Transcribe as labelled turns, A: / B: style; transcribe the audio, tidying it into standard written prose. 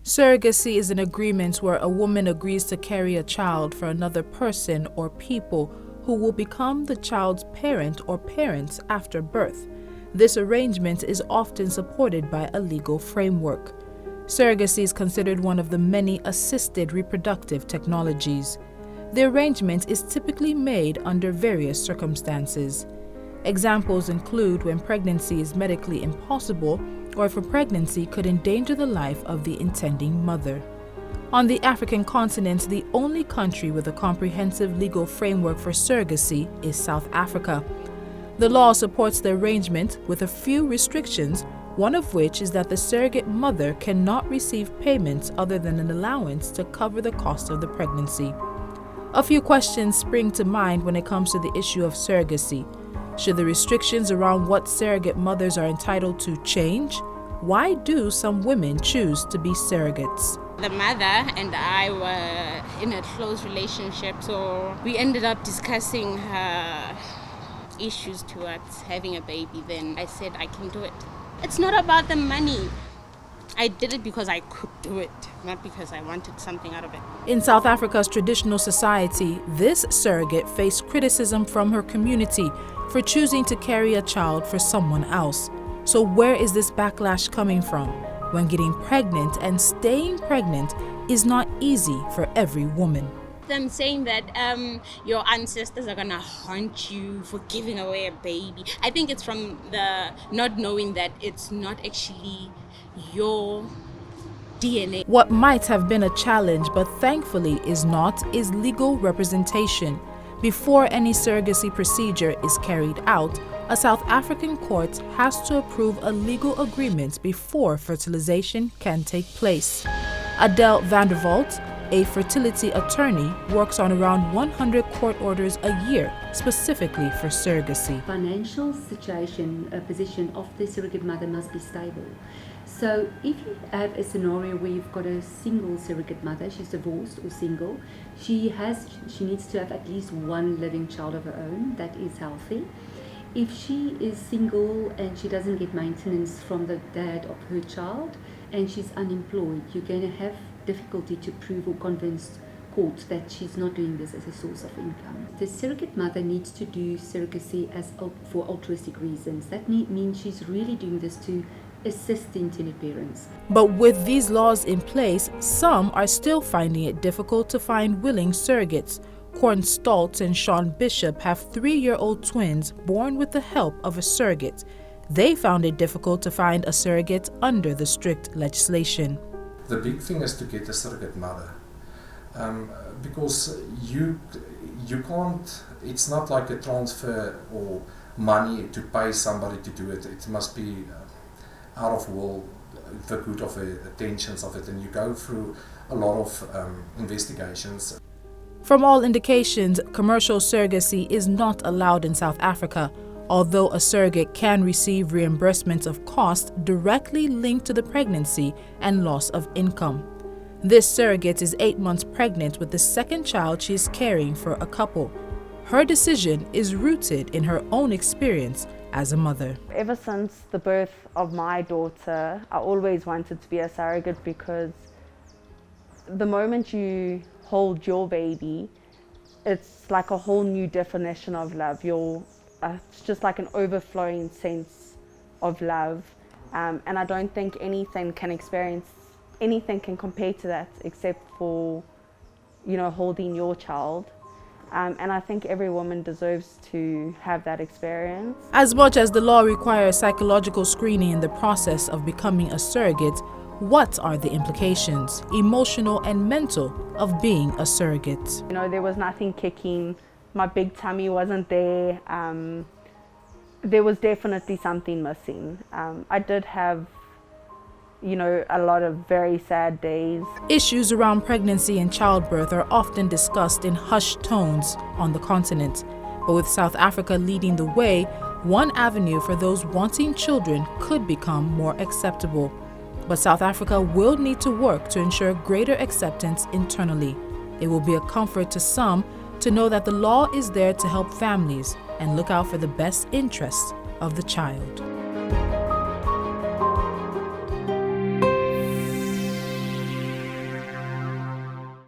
A: Surrogacy is an agreement where a woman agrees to carry a child for another person or people who will become the child's parent or parents after birth. This arrangement is often supported by a legal framework. Surrogacy is considered one of the many assisted reproductive technologies. The arrangement is typically made under various circumstances. Examples include when pregnancy is medically impossible or if a pregnancy could endanger the life of the intending mother. On the African continent, the only country with a comprehensive legal framework for surrogacy is South Africa. The law supports the arrangement with a few restrictions, one of which is that the surrogate mother cannot receive payments other than an allowance to cover the cost of the pregnancy. A few questions spring to mind when it comes to the issue of surrogacy. Should the restrictions around what surrogate mothers are entitled to change? Why do some women choose to be surrogates?
B: The mother and I were in a close relationship, so we ended up discussing her issues towards having a baby. Then I said I can do it. It's not about the money. I did it because I could do it, not because I wanted something out of it.
A: In South Africa's traditional society, this surrogate faced criticism from her community for choosing to carry a child for someone else. So where is this backlash coming from when getting pregnant and staying pregnant is not easy for every woman?
B: Them saying that your ancestors are gonna haunt you for giving away a baby. I think it's from the not knowing that it's not actually your DNA.
A: What might have been a challenge but thankfully is not is legal representation. Before any surrogacy procedure is carried out, a South African court has to approve a legal agreement before fertilization can take place. Adele Vanderwalt, a fertility attorney, works on around 100 court orders a year specifically for surrogacy.
C: Financial situation, position of the surrogate mother must be stable. So if you have a scenario where you've got a single surrogate mother, she's divorced or single, she needs to have at least one living child of her own that is healthy. If she is single and she doesn't get maintenance from the dad of her child and she's unemployed, you're going to have difficulty to prove or convince court that she's not doing this as a source of income. The surrogate mother needs to do surrogacy for altruistic reasons. That means she's really doing this to assist the intended parents.
A: But with these laws in place, some are still finding it difficult to find willing surrogates. Corn Stoltz and Sean Bishop have 3-year-old twins born with the help of a surrogate. They found it difficult to find a surrogate under the strict legislation.
D: The big thing is to get a surrogate mother, because you can't, it's not like a transfer or money to pay somebody to do it. It must be out of will, the good of the intentions of it, and you go through a lot of investigations.
A: From all indications, commercial surrogacy is not allowed in South Africa, although a surrogate can receive reimbursement of costs directly linked to the pregnancy and loss of income. This surrogate is 8 months pregnant with the second child she is caring for a couple. Her decision is rooted in her own experience as a mother.
E: Ever since the birth of my daughter, I always wanted to be a surrogate because the moment you hold your baby, it's like a whole new definition of love. It's just like an overflowing sense of love, and I don't think anything can compare to that except for, holding your child. And I think every woman deserves to have that experience.
A: As much as the law requires psychological screening in the process of becoming a surrogate, what are the implications, emotional and mental, of being a surrogate?
E: There was nothing kicking, my big tummy wasn't there, there was definitely something missing. I did have a lot of very sad days.
A: Issues around pregnancy and childbirth are often discussed in hushed tones on the continent. But with South Africa leading the way, one avenue for those wanting children could become more acceptable. But South Africa will need to work to ensure greater acceptance internally. It will be a comfort to some to know that the law is there to help families and look out for the best interests of the child.